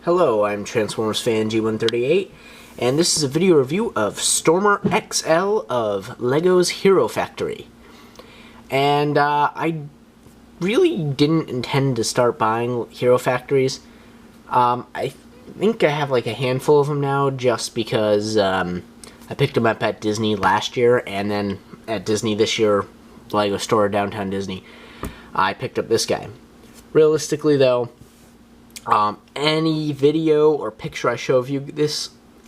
Hello, I'm Transformers fan G138, and this is a video review of Stormer XL of LEGO's Hero Factory. And I really didn't intend to start buying Hero Factories. I think I have like a handful of them now just because I picked them up at Disney last year, and then at Disney this year, LEGO store downtown Disney, I picked up this guy. Realistically though, any video or picture I show of you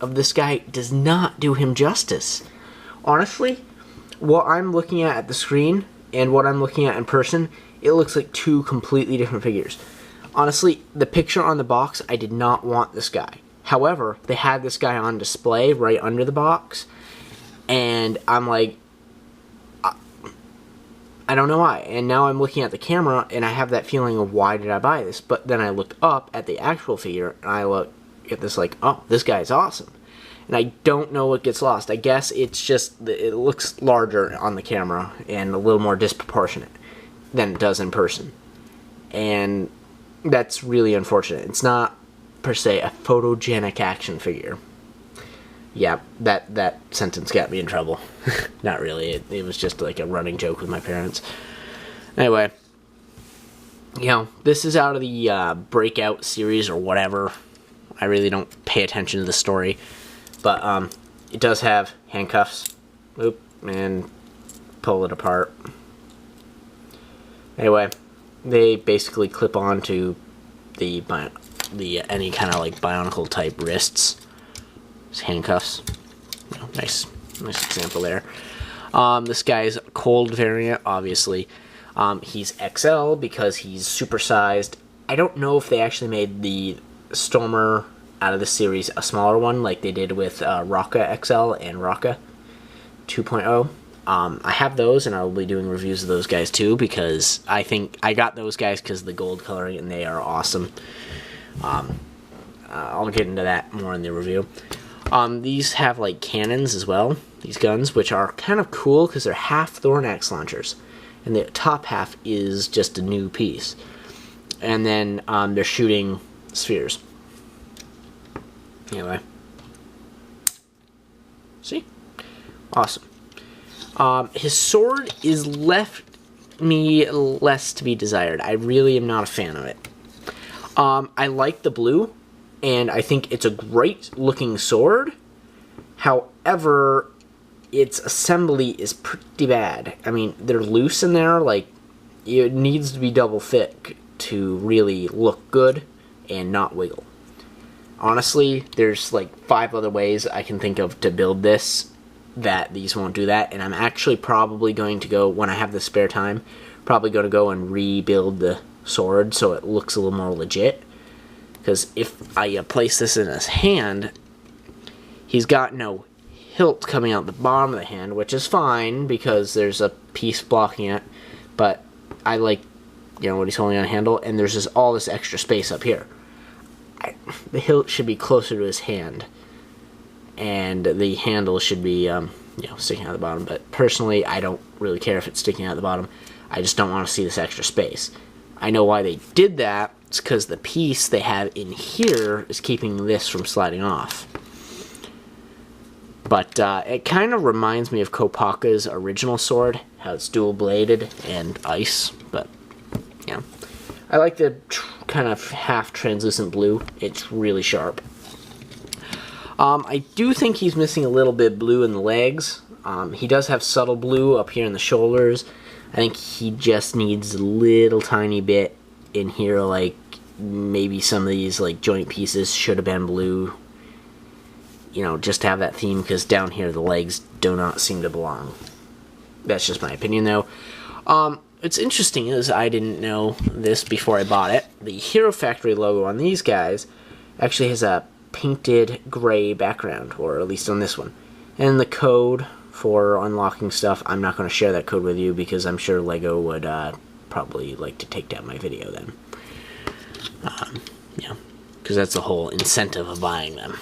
of this guy does not do him justice. Honestly, what I'm looking at the screen and what I'm looking at in person, it looks like two completely different figures. Honestly, the picture on the box, I did not want this guy. However, they had this guy on display right under the box, and I'm like, I don't know why. And now I'm looking at the camera, and I have that feeling of why did I buy this? But then I looked up at the actual figure, and I look at this like, oh, this guy's awesome. And I don't know what gets lost. I guess it's just, it looks larger on the camera and a little more disproportionate than it does in person. And that's really unfortunate. It's not, per se, a photogenic action figure. Yeah, that sentence got me in trouble. Not really. It was just like a running joke with my parents. Anyway, you know, this is out of the Breakout series or whatever. I really don't pay attention to the story. But it does have handcuffs. Oop, and pull it apart. Anyway, they basically clip on to the any kind of like bionicle type wrists. Handcuffs. You know, nice example there. This guy's cold variant, obviously. He's XL because he's supersized. I don't know if they actually made the Stormer out of the series a smaller one like they did with Rocka XL and Rocka 2.0. I have those, and I'll be doing reviews of those guys too, because I think I got those guys because of the gold coloring, and they are awesome. I'll get into that more in the review. These have like cannons as well, these guns, which are kind of cool because they're half Thorn Axe launchers, and the top half is just a new piece. And then they're shooting spheres. Anyway, see? Awesome. His sword is left me less to be desired. I really am not a fan of it. I like the blue, and I think it's a great looking sword. However, its assembly is pretty bad. I mean, they're loose in there, like, it needs to be double thick to really look good and not wiggle. Honestly, there's like 5 other ways I can think of to build this that these won't do that, and I'm actually probably going to go, when I have the spare time, probably going to go and rebuild the sword so it looks a little more legit. Because if I place this in his hand, he's got no hilt coming out the bottom of the hand, which is fine because there's a piece blocking it. But I like, you know, what he's holding on a handle, and there's just all this extra space up here. The hilt should be closer to his hand, and the handle should be, you know, sticking out the bottom. But personally, I don't really care if it's sticking out the bottom. I just don't want to see this extra space. I know why they did that. It's because the piece they have in here is keeping this from sliding off. But it kind of reminds me of Kopaka's original sword, how it's dual-bladed and ice. But, yeah. I like the kind of half-translucent blue. It's really sharp. I do think he's missing a little bit of blue in the legs. He does have subtle blue up here in the shoulders. I think he just needs a little tiny bit in here, like maybe some of these like joint pieces should have been blue, you know, just to have that theme, because down here the legs do not seem to belong. That's just my opinion though. It's interesting is I didn't know this before I bought it. The Hero Factory logo on these guys actually has a painted gray background, or at least on this one. And the code for unlocking stuff, I'm not going to share that code with you because I'm sure LEGO would probably like to take down my video then. Yeah, because that's the whole incentive of buying them.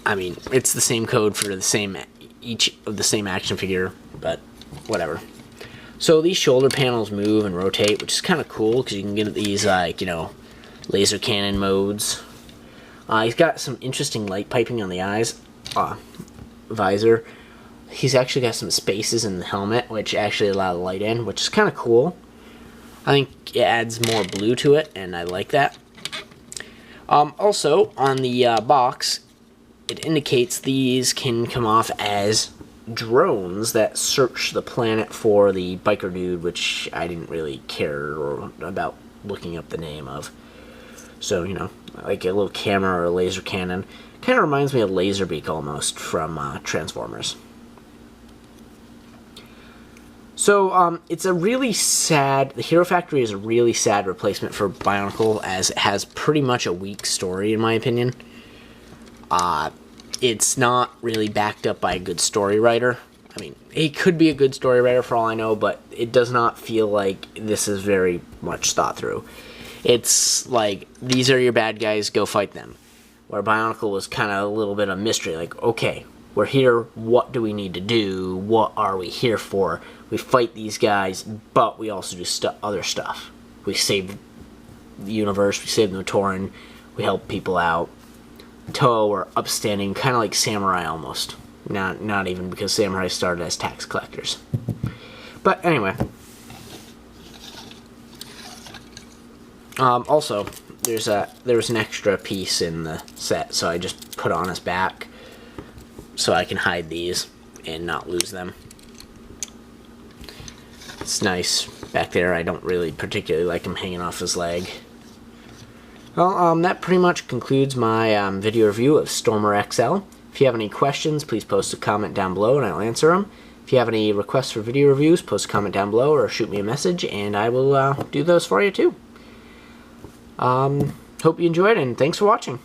I mean, it's the same code for the same, each of the same action figure, but whatever. So these shoulder panels move and rotate, which is kind of cool because you can get these, like, you know, laser cannon modes. He's got some interesting light piping on the eyes, visor. He's actually got some spaces in the helmet, which actually allow the light in, which is kind of cool. I think it adds more blue to it, and I like that. Also, on the box, it indicates these can come off as drones that search the planet for the biker dude, which I didn't really care about looking up the name of. So, you know, like a little camera or a laser cannon. Kind of reminds me of Laserbeak almost from Transformers. So, it's a really sad... The Hero Factory is a really sad replacement for Bionicle, as it has pretty much a weak story, in my opinion. It's not really backed up by a good story writer. I mean, he could be a good story writer for all I know, but it does not feel like this is very much thought through. It's like, these are your bad guys, go fight them. Where Bionicle was kind of a little bit of mystery, like, okay, we're here, what do we need to do, what are we here for? We fight these guys, but we also do other stuff. We save the universe, we save the Notoran, we help people out. Toho are upstanding, kind of like samurai almost. Not even, because samurai started as tax collectors. But anyway. Also, there was an extra piece in the set, so I just put on his back so I can hide these and not lose them. It's nice back there. I don't really particularly like him hanging off his leg. Well, that pretty much concludes my video review of Stormer XL. If you have any questions, please post a comment down below and I'll answer them. If you have any requests for video reviews, post a comment down below or shoot me a message and I will do those for you too. Hope you enjoyed and thanks for watching.